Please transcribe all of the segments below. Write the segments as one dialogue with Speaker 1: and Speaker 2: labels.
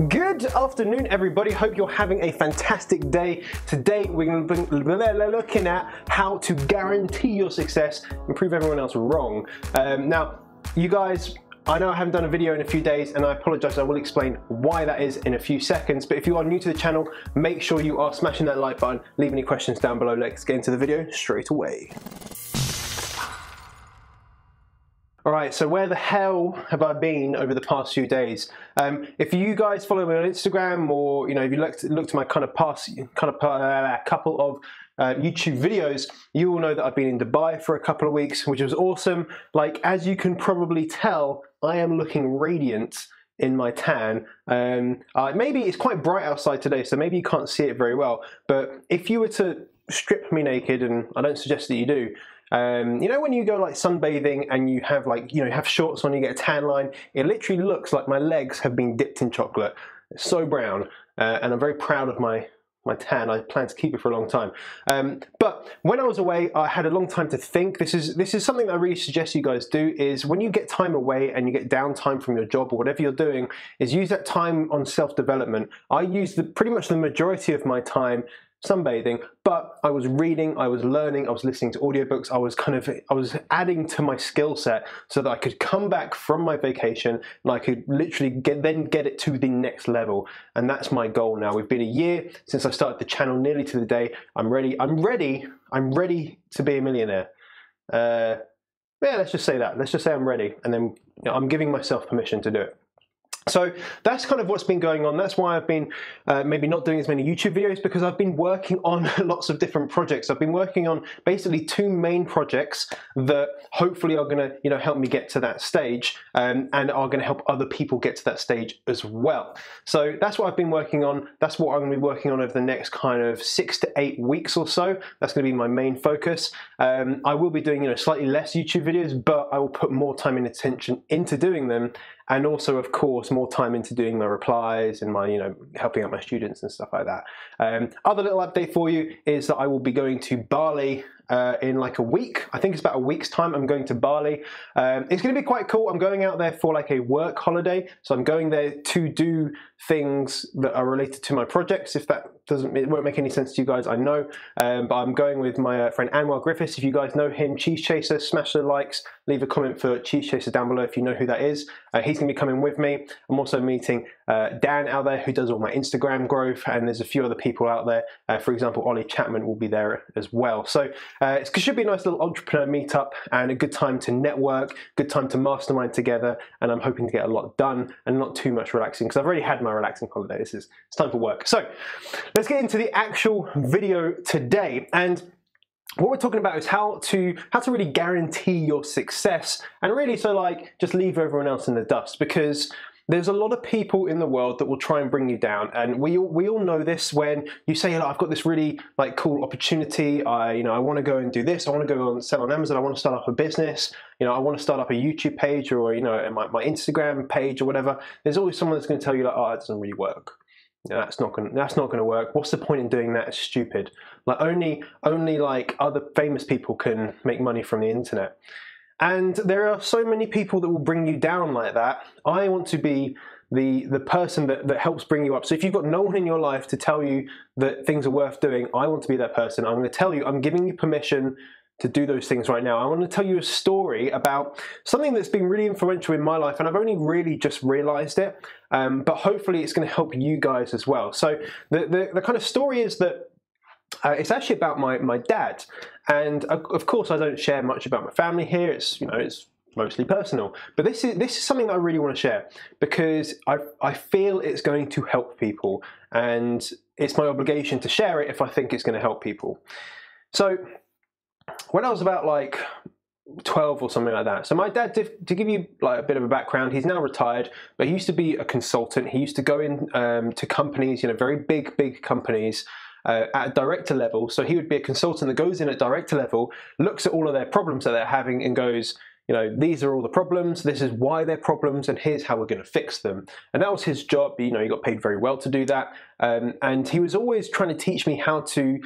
Speaker 1: Good afternoon, everybody. Hope you're having a fantastic day. Today, we're going to be looking at how to guarantee your success and prove everyone else wrong. Now, you guys, I know I haven't done a video in a few days, and I apologize. I will explain why that is in a few seconds. But if you are new to the channel, make sure you are smashing that like button. Leave any questions down below. Let's get into the video straight away. Alright, so where the hell have I been over the past few days? If you guys follow me on Instagram, or if you looked at my couple of YouTube videos, you will know that I've been in Dubai for a couple of weeks, which was awesome. Like, as you can probably tell, I am looking radiant in my tan. Maybe it's quite bright outside today, so maybe you can't see it very well, but if you were to strip me naked, and I don't suggest that you do, you know when you go like sunbathing and you have have shorts on, you get a tan line, it literally looks like my legs have been dipped in chocolate. It's so brown, and I'm very proud of my tan. I plan to keep it for a long time. But when I was away, I had a long time to think. This is something that I really suggest you guys do, is when you get time away and you get downtime from your job or whatever you're doing, is use that time on self-development. I used pretty much the majority of my time sunbathing, but I was reading, I was learning, I was listening to audiobooks, I was adding to my skill set so that I could come back from my vacation and I could literally get it to the next level. And that's my goal now. We've been a year since I started the channel, nearly to the day. I'm ready to be a millionaire. Yeah, let's just say that. Let's just say I'm ready, and then I'm giving myself permission to do it. So that's kind of what's been going on. That's why I've been maybe not doing as many YouTube videos, because I've been working on lots of different projects. I've been working on basically two main projects that hopefully are going to help me get to that stage, and are going to help other people get to that stage as well. So that's what I've been working on. That's what I'm going to be working on over the next kind of 6 to 8 weeks or so. That's going to be my main focus. I will be doing slightly less YouTube videos, but I will put more time and attention into doing them. And also, of course, more time into doing my replies and my, helping out my students and stuff like that. Other little update for you is that I will be going to Bali in like a week. I think it's about a week's time. I'm going to Bali. It's going to be quite cool. I'm going out there for like a work holiday. So I'm going there to do things that are related to my projects. If that it won't make any sense to you guys, I know. But I'm going with my friend Anwar Griffiths. If you guys know him, Cheese Chaser, smash the likes. Leave a comment for Cheese Chaser down below if you know who that is. He's going to be coming with me. I'm also meeting Dan out there, who does all my Instagram growth, and there's a few other people out there. For example, Ollie Chapman will be there as well. So it should be a nice little entrepreneur meetup and a good time to network, good time to mastermind together, and I'm hoping to get a lot done and not too much relaxing, because I've already had my relaxing holiday. It's time for work. So let's get into the actual video today. And what we're talking about is how to really guarantee your success, and really just leave everyone else in the dust, because there's a lot of people in the world that will try and bring you down, and we all know this. When you say, I've got this really cool opportunity, I want to go and do this, I want to go and sell on Amazon, I want to start up a business, I want to start up a YouTube page, or my Instagram page or whatever. There's always someone that's going to tell you oh, it doesn't really work. That's not going to work. What's the point in doing that? It's stupid. Only other famous people can make money from the internet. And there are so many people that will bring you down like that. I want to be the person that helps bring you up. So if you've got no one in your life to tell you that things are worth doing, I want to be that person. I'm going to tell you, I'm giving you permission to do those things right now. I want to tell you a story about something that's been really influential in my life, and I've only really just realized it, but hopefully it's going to help you guys as well. So the kind of story is that it's actually about my dad, and of course I don't share much about my family here. It's it's mostly personal, but this is something that I really want to share, because I feel it's going to help people, and it's my obligation to share it if I think it's going to help people. So when I was about 12 or something like that. So my dad, to give you a bit of a background, he's now retired, but he used to be a consultant. He used to go in to companies, very big companies, at a director level. So he would be a consultant that goes in at director level, looks at all of their problems that they're having, and goes, these are all the problems, this is why they're problems, and here's how we're going to fix them. And that was his job. He got paid very well to do that. And he was always trying to teach me how to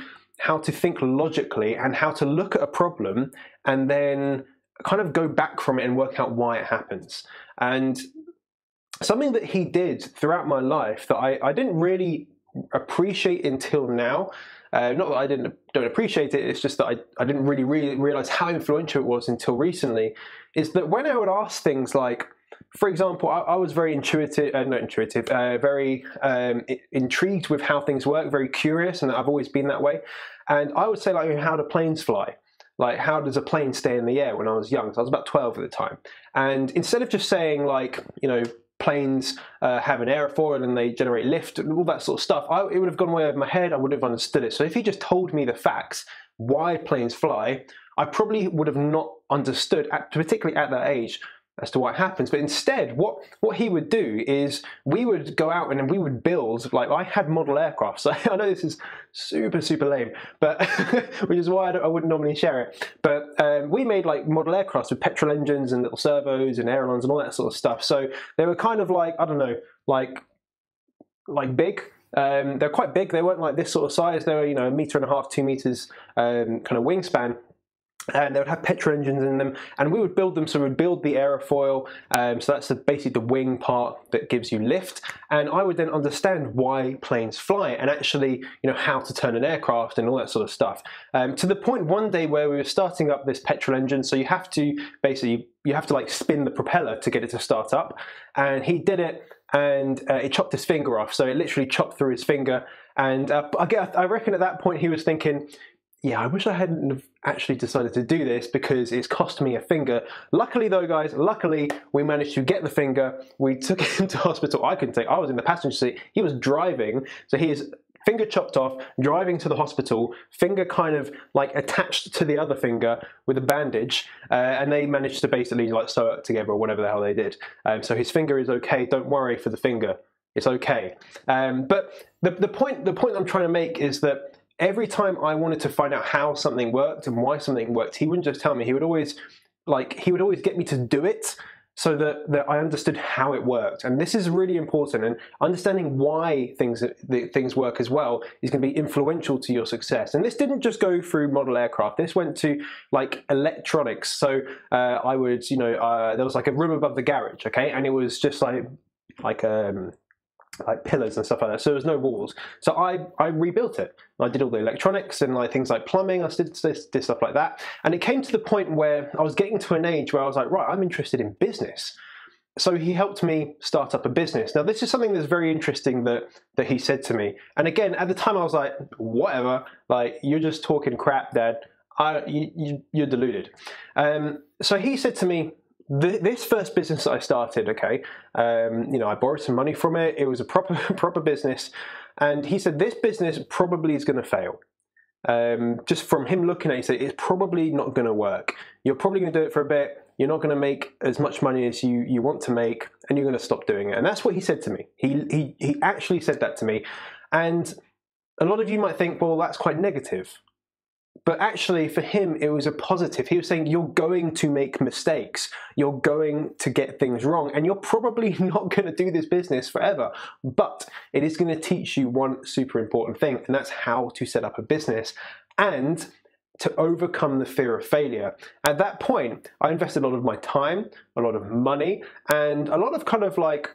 Speaker 1: think logically, and how to look at a problem and then kind of go back from it and work out why it happens. And something that he did throughout my life that I didn't really appreciate until now. Not that I don't appreciate it, it's just that I didn't really realize how influential it was until recently, is that when I would ask things like, for example, I was very very intrigued with how things work, very curious, and I've always been that way. And I would say, like, how do planes fly? Like, how does a plane stay in the air when I was young? So I was about 12 at the time. And instead of just saying, like, you know, planes have an airfoil and they generate lift and all that sort of stuff, it would have gone way over my head. I wouldn't have understood it. So if he just told me the facts, why planes fly, I probably would have not understood, particularly at that age, as to what happens. But instead, what he would do is we would go out and we would build, like, I had model aircraft. So I know this is super lame, but which is why I wouldn't normally share it. But we made like model aircraft with petrol engines and little servos and ailerons and all that sort of stuff. So they were kind of like, I don't know, like big. They're quite big. They weren't like this sort of size. They were, you know, 1.5 meters, 2 meters kind of wingspan. And they would have petrol engines in them, and we would build them. So we would build the aerofoil, so that's basically the wing part that gives you lift. And I would then understand why planes fly and actually, you know, how to turn an aircraft and all that sort of stuff. To the point one day where we were starting up this petrol engine, so you have to like spin the propeller to get it to start up. And he did it, and it chopped his finger off. So it literally chopped through his finger. And I reckon at that point he was thinking, yeah, I wish I hadn't have actually decided to do this because it's cost me a finger. Luckily though, guys, we managed to get the finger. We took him to hospital. I was in the passenger seat. He was driving. So his finger chopped off, driving to the hospital, finger kind of like attached to the other finger with a bandage. And they managed to basically like sew it together or whatever the hell they did. So his finger is okay. Don't worry for the finger. It's okay. But the point I'm trying to make is that every time I wanted to find out how something worked and why something worked, he wouldn't just tell me. He would always get me to do it so that I understood how it worked. And this is really important. And understanding why things work as well is going to be influential to your success. And this didn't just go through model aircraft. This went to like electronics. So I would, you know, there was like a room above the garage, okay, and it was just like pillars and stuff like that, so there was no walls. So I rebuilt it. I did all the electronics and like things like plumbing. I did stuff like that, and it came to the point where I was getting to an age where I was like, right, I'm interested in business. So he helped me start up a business. Now this is something that's very interesting that he said to me, and again at the time I was like, whatever, like, you're just talking crap, Dad. You're deluded. So he said to me, this first business that I started, okay, you know, I borrowed some money from it. It was a proper business, and he said this business probably is going to fail. Just from him looking at it, he said it's probably not going to work. You're probably going to do it for a bit. You're not going to make as much money as you want to make, and you're going to stop doing it. And that's what he said to me. He actually said that to me, and a lot of you might think, well, that's quite negative. But actually, for him, it was a positive. He was saying, you're going to make mistakes. You're going to get things wrong. And you're probably not going to do this business forever. But it is going to teach you one super important thing, and that's how to set up a business and to overcome the fear of failure. At that point, I invested a lot of my time, a lot of money, and a lot of kind of like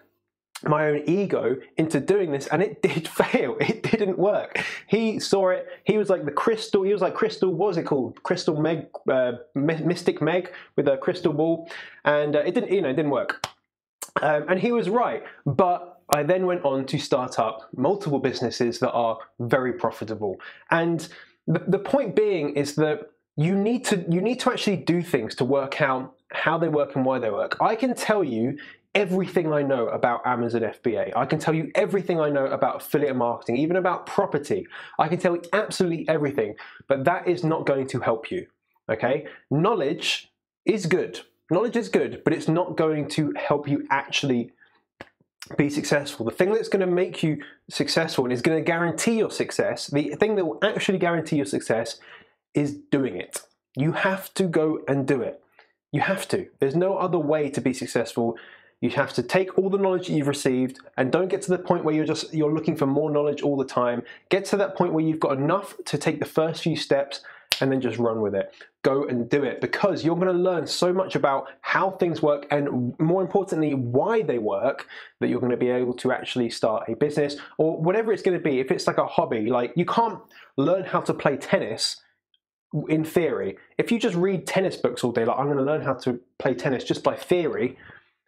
Speaker 1: my own ego into doing this, and it did fail. It didn't work. He saw it. He was like Crystal, what was it called? Crystal Meg, Mystic Meg with a crystal ball, and it didn't work. And he was right, but I then went on to start up multiple businesses that are very profitable. And the point being is that you need to actually do things to work out how they work and why they work. I can tell you everything I know about Amazon FBA. I can tell you everything I know about affiliate marketing, even about property. I can tell you absolutely everything, but that is not going to help you, okay? Knowledge is good. Knowledge is good, but it's not going to help you actually be successful. The thing that's going to make you successful and is going to guarantee your success, the thing that will actually guarantee your success is doing it. You have to go and do it. You have to. There's no other way to be successful. You have to take all the knowledge that you've received, and don't get to the point where you're looking for more knowledge all the time. Get to that point where you've got enough to take the first few steps and then just run with it. Go and do it, because you're going to learn so much about how things work, and more importantly, why they work, that you're going to be able to actually start a business or whatever it's going to be. If it's like a hobby, like you can't learn how to play tennis in theory. If you just read tennis books all day, like I'm going to learn how to play tennis just by theory,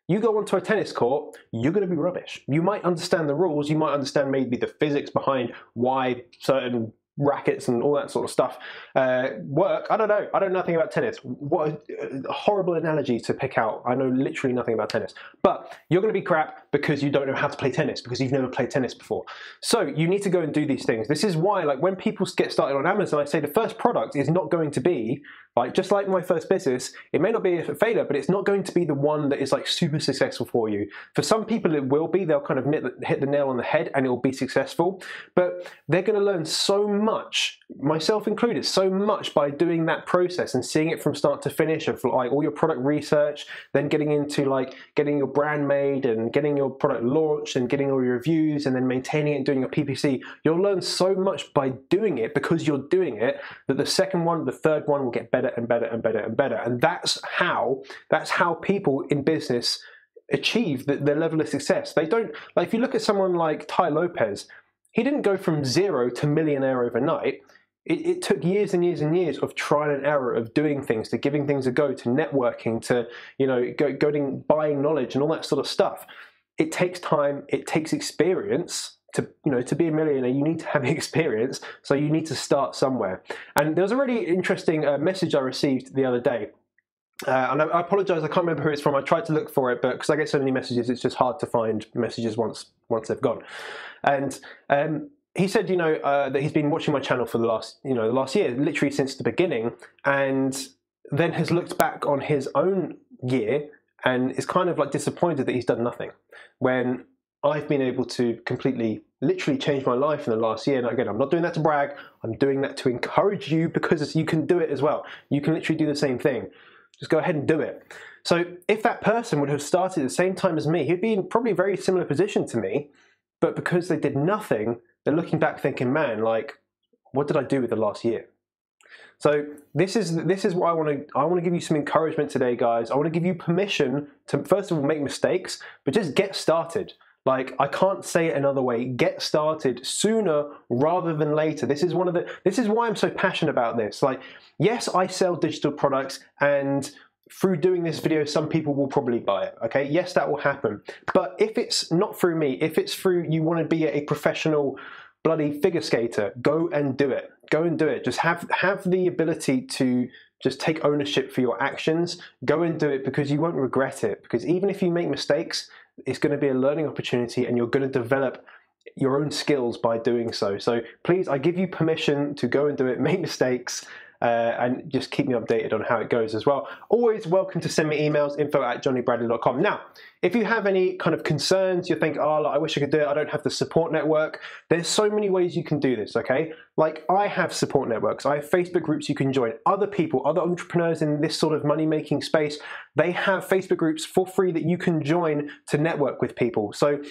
Speaker 1: you go onto a tennis court, you're going to be rubbish. You might understand the rules, you might understand maybe the physics behind why certain rackets and all that sort of stuff work. I don't know. I know nothing about tennis. What a horrible analogy to pick out. I know literally nothing about tennis. But you're going to be crap because you don't know how to play tennis, because you've never played tennis before. So you need to go and do these things. This is why, like, when people get started on Amazon, I say the first product is not going to be, like, just like my first business, it may not be a failure, but it's not going to be the one that is like super successful for you. For some people it will be. They'll kind of hit the nail on the head and it will be successful. But they're going to learn so much, myself included, so much by doing that process and seeing it from start to finish of like all your product research, then getting into like getting your brand made and getting your product launched and getting all your reviews and then maintaining it and doing your PPC. You'll learn so much by doing it, because you're doing it, that the second one, the third one will get better and better and better and better. And that's how people in business achieve their level of success. They don't, like, if you look at someone like Tai Lopez, he didn't go from zero to millionaire overnight. It took years and years and years of trial and error, of doing things, to giving things a go, to networking, to, you know, going buying knowledge and all that sort of stuff. It takes time, it takes experience. To, you know, to be a millionaire, you need to have experience, so you need to start somewhere. And there was a really interesting message I received the other day. And I apologize, I can't remember who it's from. I tried to look for it, but because I get so many messages, it's just hard to find messages once they've gone. And he said, you know, that he's been watching my channel for the last year, literally since the beginning, and then has looked back on his own year and is kind of like disappointed that he's done nothing, when I've been able to completely, literally change my life in the last year. And again, I'm not doing that to brag. I'm doing that to encourage you, because you can do it as well. You can literally do the same thing. Just go ahead and do it. So if that person would have started at the same time as me, he'd be in probably a very similar position to me. But because they did nothing, they're looking back thinking, man, like, what did I do with the last year? So this is what I want to give you some encouragement today, guys. I want to give you permission to, first of all, make mistakes, but just get started. Like, I can't say it another way. Get started sooner rather than later. This is why I'm so passionate about this. Like, yes, I sell digital products, and through doing this video, some people will probably buy it. Okay, yes, that will happen. But if it's not through me, if it's through you want to be a professional bloody figure skater, go and do it. Go and do it. Just have the ability to just take ownership for your actions. Go and do it, because you won't regret it. Because even if you make mistakes, it's going to be a learning opportunity, and you're going to develop your own skills by doing so. So please, I give you permission to go and do it, make mistakes, and just keep me updated on how it goes as well. Always welcome to send me emails, info@johnnybradley.com. Now, if you have any kind of concerns, you think, oh, I wish I could do it, I don't have the support network, there's so many ways you can do this, okay? Like, I have support networks, I have Facebook groups you can join. Other people, other entrepreneurs in this sort of money-making space, they have Facebook groups for free that you can join to network with people. So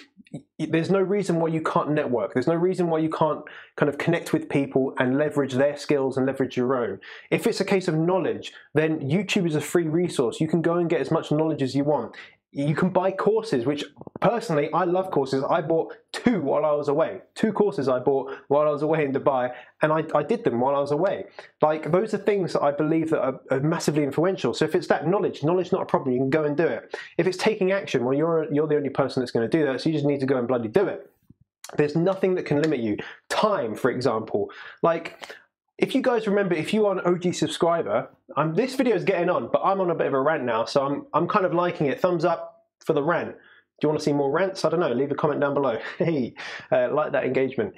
Speaker 1: there's no reason why you can't network. There's no reason why you can't kind of connect with people and leverage their skills and leverage your own. If it's a case of knowledge, then YouTube is a free resource. You can go and get as much knowledge as you want. You can buy courses, which personally, I love courses. I bought 2 while I was away. 2 courses I bought while I was away in Dubai, and I did them while I was away. Like, those are things that I believe that are massively influential. So if it's that knowledge not a problem, you can go and do it. If it's taking action, well, you're the only person that's going to do that, so you just need to go and bloody do it. There's nothing that can limit you. Time, for example. Like, if you guys remember, if you are an OG subscriber, this video is getting on, but I'm on a bit of a rant now, so I'm kind of liking it. Thumbs up for the rant. Do you want to see more rants? I don't know. Leave a comment down below. Hey, like that engagement.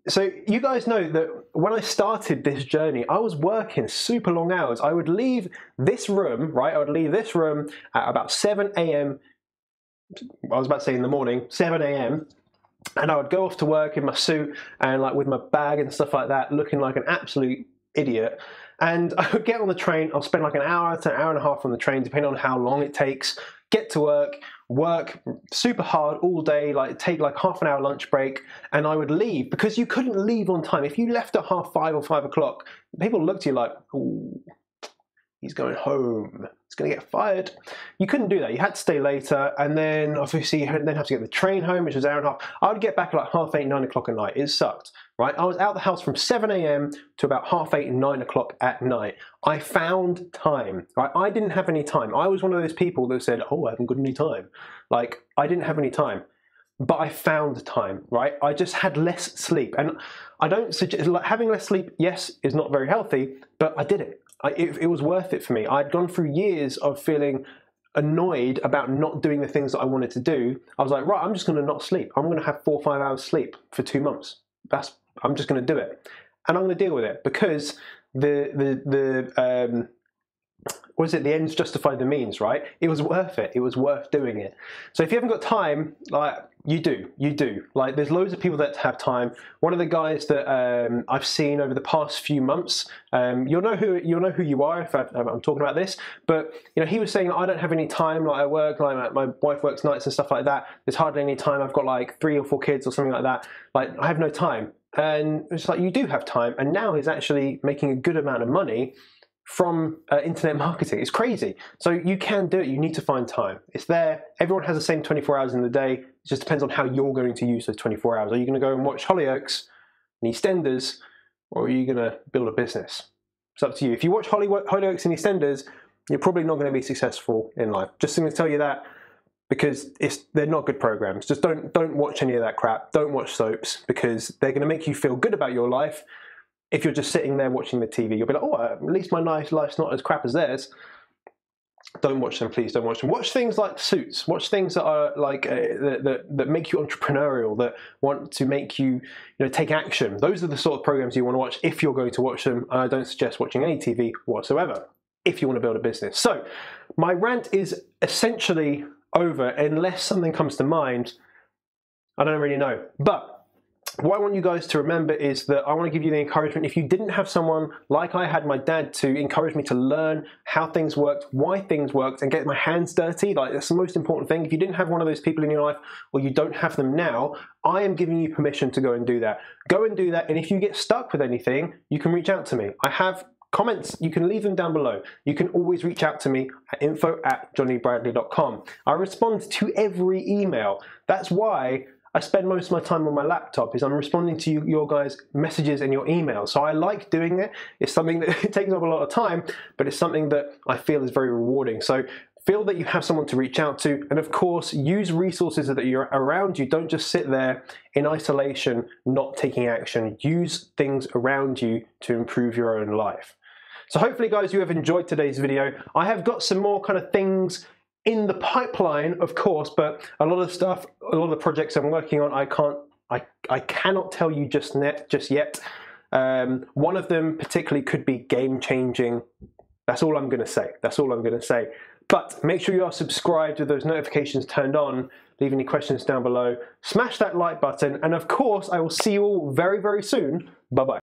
Speaker 1: So you guys know that when I started this journey, I was working super long hours. I would leave this room, right? I would leave this room at about 7 a.m. I was about to say in the morning, 7 a.m. And I would go off to work in my suit and like with my bag and stuff like that, looking like an absolute idiot. And I would get on the train, I'll spend like an hour to an hour and a half on the train, depending on how long it takes, get to work super hard all day, like take like half an hour lunch break, and I would leave because you couldn't leave on time. If you left at 5:30 or 5 o'clock, people looked at you like, ooh, he's going home. He's going to get fired. You couldn't do that. You had to stay later, and then obviously you then have to get the train home, which was an hour and a half. I would get back at like 8:30, 9 o'clock at night. It sucked, right? I was out the house from 7 a.m. to about 8:30, 9 o'clock at night. I found time, right? I didn't have any time. I was one of those people that said, oh, I haven't got any time. Like, I didn't have any time. But I found time, right? I just had less sleep. And I don't suggest, like, having less sleep, yes, is not very healthy, but I did it. It was worth it for me. I'd gone through years of feeling annoyed about not doing the things that I wanted to do. I was like, right, I'm just going to not sleep. I'm going to have 4 or 5 hours sleep for 2 months. I'm just going to do it. And I'm going to deal with it because the ends justify the means, right? It was worth it. It was worth doing it. So if you haven't got time, like, you do. Like, there's loads of people that have time. One of the guys that I've seen over the past few months, you'll know who you are if I'm talking about this. But you know, he was saying, I don't have any time. Like, I work, like my wife works nights and stuff like that. There's hardly any time. I've got like 3 or 4 kids or something like that. Like, I have no time. And it's like, you do have time. And now he's actually making a good amount of money from internet marketing. It's crazy. So you can do it. You need to find time. It's there. Everyone has the same 24 hours in the day. It just depends on how you're going to use those 24 hours. Are you going to go and watch Hollyoaks and EastEnders, or are you going to build a business? It's up to you. If you watch Hollyoaks and EastEnders, you're probably not going to be successful in life. Just going to tell you that, because they're not good programs. Just don't watch any of that crap. Don't watch soaps, because they're going to make you feel good about your life. If you're just sitting there watching the TV, you'll be like, oh, at least my life's not as crap as theirs. Don't watch them, please don't watch them. Watch things like Suits. Watch things that are like, that make you entrepreneurial, that want to make you, take action. Those are the sort of programs you want to watch if you're going to watch them. I don't suggest watching any TV whatsoever if you want to build a business. So my rant is essentially over, unless something comes to mind. I don't really know. But what I want you guys to remember is that I want to give you the encouragement. If you didn't have someone like I had my dad to encourage me to learn how things worked, why things worked, and get my hands dirty, like, that's the most important thing. If you didn't have one of those people in your life, or you don't have them now, I am giving you permission to go and do that. Go and do that, and if you get stuck with anything, you can reach out to me. I have comments, you can leave them down below. You can always reach out to me at info@jonnybradley.com. I respond to every email. That's why I spend most of my time on my laptop, is I'm responding to your guys' messages and your emails. So I like doing it. It's something that it takes up a lot of time, but it's something that I feel is very rewarding. So feel that you have someone to reach out to, and of course, use resources that are around you. Don't just sit there in isolation, not taking action. Use things around you to improve your own life. So hopefully, guys, you have enjoyed today's video. I have got some more kind of things in the pipeline, of course, but a lot of the projects I'm working on, I cannot tell you just yet. One of them particularly could be game changing. That's all I'm going to say. That's all I'm going to say. But make sure you are subscribed with those notifications turned on. Leave any questions down below. Smash that like button. And of course, I will see you all very, very soon. Bye-bye.